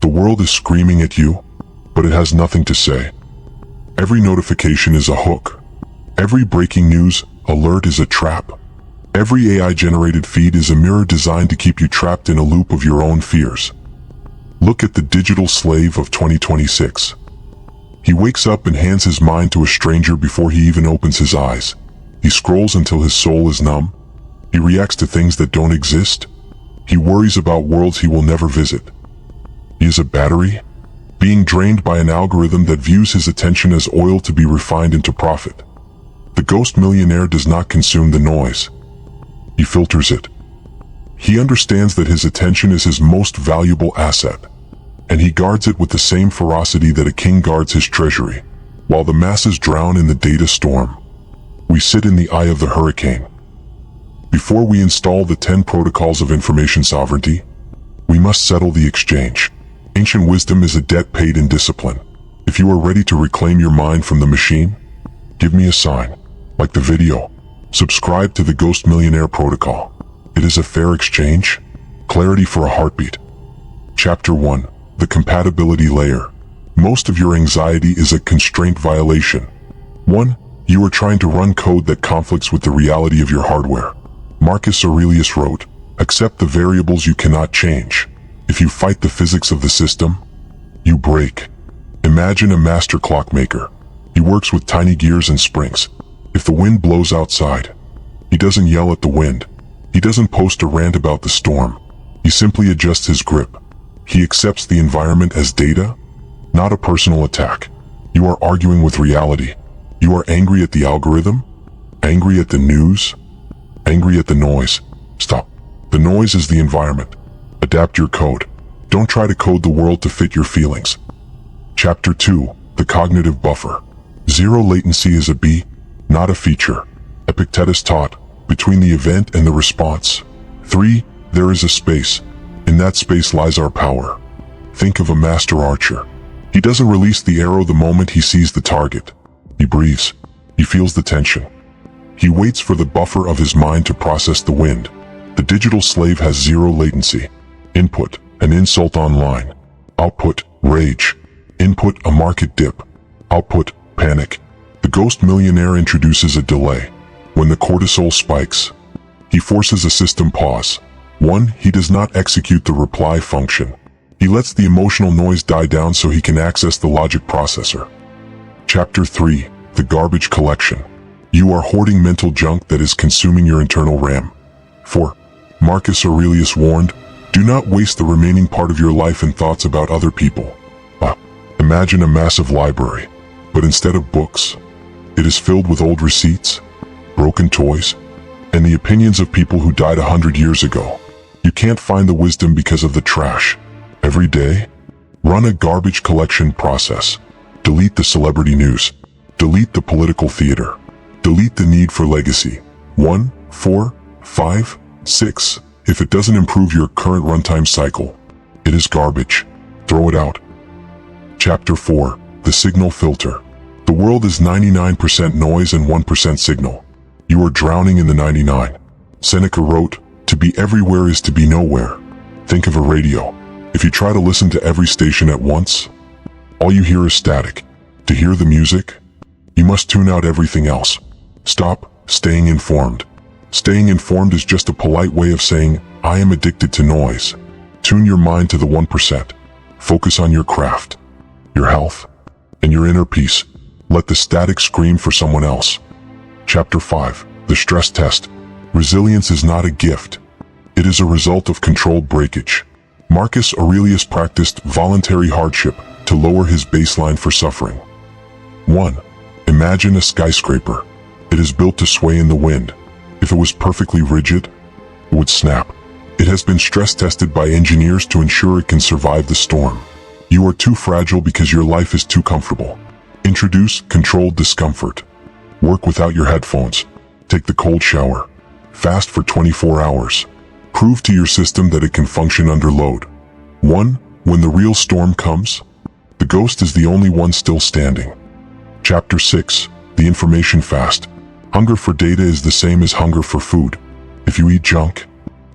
The world is screaming at you, but it has nothing to say. Every notification is a hook. Every breaking news alert is a trap. Every AI-generated feed is a mirror designed to keep you trapped in a loop of your own fears. Look at the digital slave of 2026. He wakes up and hands his mind to a stranger before he even opens his eyes. He scrolls until his soul is numb. He reacts to things that don't exist. He worries about worlds he will never visit. He is a battery, being drained by an algorithm that views his attention as oil to be refined into profit. The ghost millionaire does not consume the noise. He filters it. He understands that his attention is his most valuable asset, and he guards it with the same ferocity that a king guards his treasury. While the masses drown in the data storm, we sit in the eye of the hurricane. Before we install the 10 protocols of information sovereignty, we must settle the exchange. Ancient wisdom is a debt paid in discipline. If you are ready to reclaim your mind from the machine, give me a sign, like the video. Subscribe to the Ghost Millionaire Protocol. It is a fair exchange. Clarity for a heartbeat. Chapter 1. The Compatibility Layer. Most of your anxiety is a constraint violation. 1. You are trying to run code that conflicts with the reality of your hardware. Marcus Aurelius wrote, "Accept the variables you cannot change. If you fight the physics of the system, you break." Imagine a master clockmaker. He works with tiny gears and springs. If the wind blows outside, he doesn't yell at the wind. He doesn't post a rant about the storm. He simply adjusts his grip. He accepts the environment as data, not a personal attack. You are arguing with reality. You are angry at the algorithm, angry at the news, angry at the noise. Stop. The noise is the environment. Adapt your code. Don't try to code the world to fit your feelings. Chapter 2. The Cognitive Buffer. Zero latency is a B, not a feature. Epictetus taught, between the event and the response. 3. There is a space. In that space lies our power. Think of a master archer. He doesn't release the arrow the moment he sees the target. He breathes. He feels the tension. He waits for the buffer of his mind to process the wind. The digital slave has zero latency. Input, an insult online. Output, rage. Input, a market dip. Output, panic. The ghost millionaire introduces a delay. When the cortisol spikes, he forces a system pause. 1. He does not execute the reply function. He lets the emotional noise die down so he can access the logic processor. Chapter 3. The Garbage Collection. You are hoarding mental junk that is consuming your internal RAM. 4. Marcus Aurelius warned, do not waste the remaining part of your life in thoughts about other people. Imagine a massive library, but instead of books, it is filled with old receipts, broken toys, and the opinions of people who died 100 years ago. You can't find the wisdom because of the trash. Every day, run a garbage collection process. Delete the celebrity news. Delete the political theater. Delete the need for legacy. 1, 4, 5, 6. If it doesn't improve your current runtime cycle, it is garbage. Throw it out. Chapter 4. The Signal Filter. The world is 99% noise and 1% signal. You are drowning in the 99. Seneca wrote, to be everywhere is to be nowhere. Think of a radio. If you try to listen to every station at once, all you hear is static. To hear the music, you must tune out everything else. Stop staying informed. Staying informed is just a polite way of saying, I am addicted to noise. Tune your mind to the 1%. Focus on your craft, your health, and your inner peace. Let the static scream for someone else. Chapter 5. The Stress Test. Resilience is not a gift. It is a result of controlled breakage. Marcus Aurelius practiced voluntary hardship to lower his baseline for suffering. 1. Imagine a skyscraper. It is built to sway in the wind. If it was perfectly rigid, it would snap. It has been stress tested by engineers to ensure it can survive the storm. You are too fragile because your life is too comfortable. Introduce controlled discomfort. Work without your headphones. Take the cold shower. Fast for 24 hours. Prove to your system that it can function under load. 1. When the real storm comes, the ghost is the only one still standing. Chapter 6. The Information Fast. Hunger for data is the same as hunger for food. If you eat junk,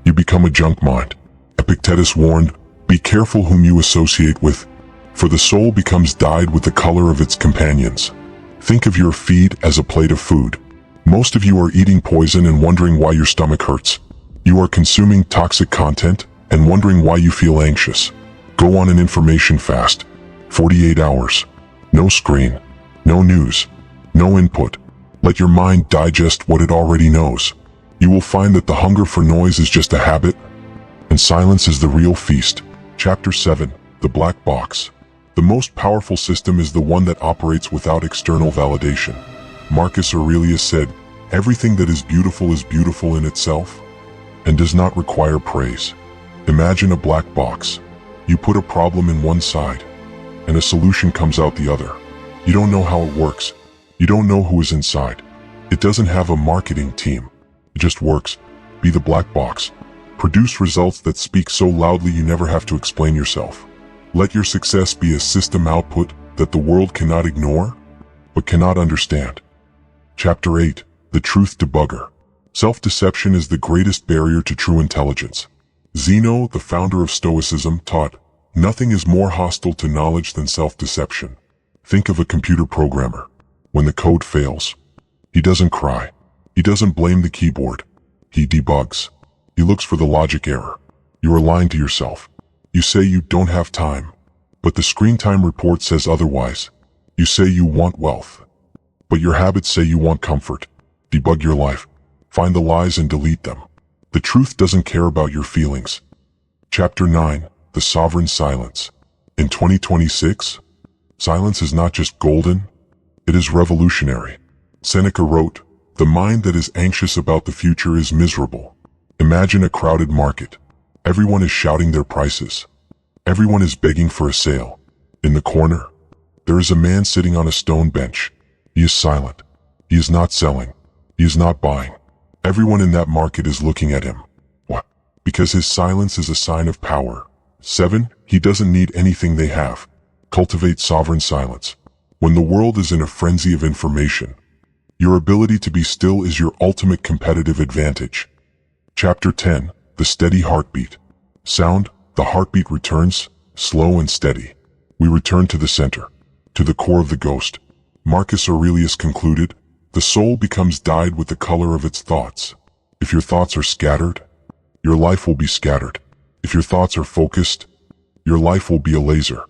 you become a junk mind. Epictetus warned, Be careful whom you associate with, for the soul becomes dyed with the color of its companions. Think of your feed as a plate of food. Most of you are eating poison and wondering why your stomach hurts. You are consuming toxic content and wondering why you feel anxious. Go on an information fast. 48 hours. No screen. No news. No input. Let your mind digest what it already knows. You will find that the hunger for noise is just a habit, and silence is the real feast. Chapter 7. The Black Box. The most powerful system is the one that operates without external validation. Marcus Aurelius said, "Everything that is beautiful in itself, and does not require praise." Imagine a black box. You put a problem in one side, and a solution comes out the other. You don't know how it works. You don't know who is inside. It doesn't have a marketing team. It just works. Be the black box. Produce results that speak so loudly you never have to explain yourself. Let your success be a system output that the world cannot ignore, but cannot understand. Chapter 8. The Truth Debugger. Self-deception is the greatest barrier to true intelligence. Zeno, the founder of Stoicism, taught, "Nothing is more hostile to knowledge than self-deception." Think of a computer programmer. When the code fails, he doesn't cry. He doesn't blame the keyboard. He debugs. He looks for the logic error. You are lying to yourself. You say you don't have time, but the screen time report says otherwise. You say you want wealth, but your habits say you want comfort. Debug your life. Find the lies and delete them. The truth doesn't care about your feelings. Chapter 9. The Sovereign Silence. In 2026, silence is not just golden, it is revolutionary. Seneca wrote, "The mind that is anxious about the future is miserable." Imagine a crowded market. Everyone is shouting their prices. Everyone is begging for a sale. In the corner, there is a man sitting on a stone bench. He is silent. He is not selling. He is not buying. Everyone in that market is looking at him. What? Because his silence is a sign of power. 7. He doesn't need anything they have. Cultivate sovereign silence. When the world is in a frenzy of information, your ability to be still is your ultimate competitive advantage. Chapter 10. The Steady Heartbeat. Sound, the heartbeat returns, slow and steady. We return to the center, to the core of the ghost. Marcus Aurelius concluded, "The soul becomes dyed with the color of its thoughts." If your thoughts are scattered, your life will be scattered. If your thoughts are focused, your life will be a laser.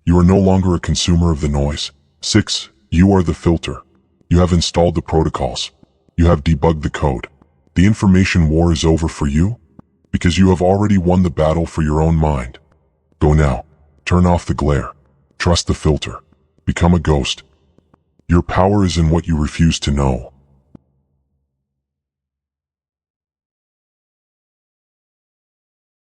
You are no longer a consumer of the noise. 6. You are the filter. You have installed the protocols. You have debugged the code. The information war is over for you, because you have already won the battle for your own mind. Go now. Turn off the glare. Trust the filter. Become a ghost. Your power is in what you refuse to know.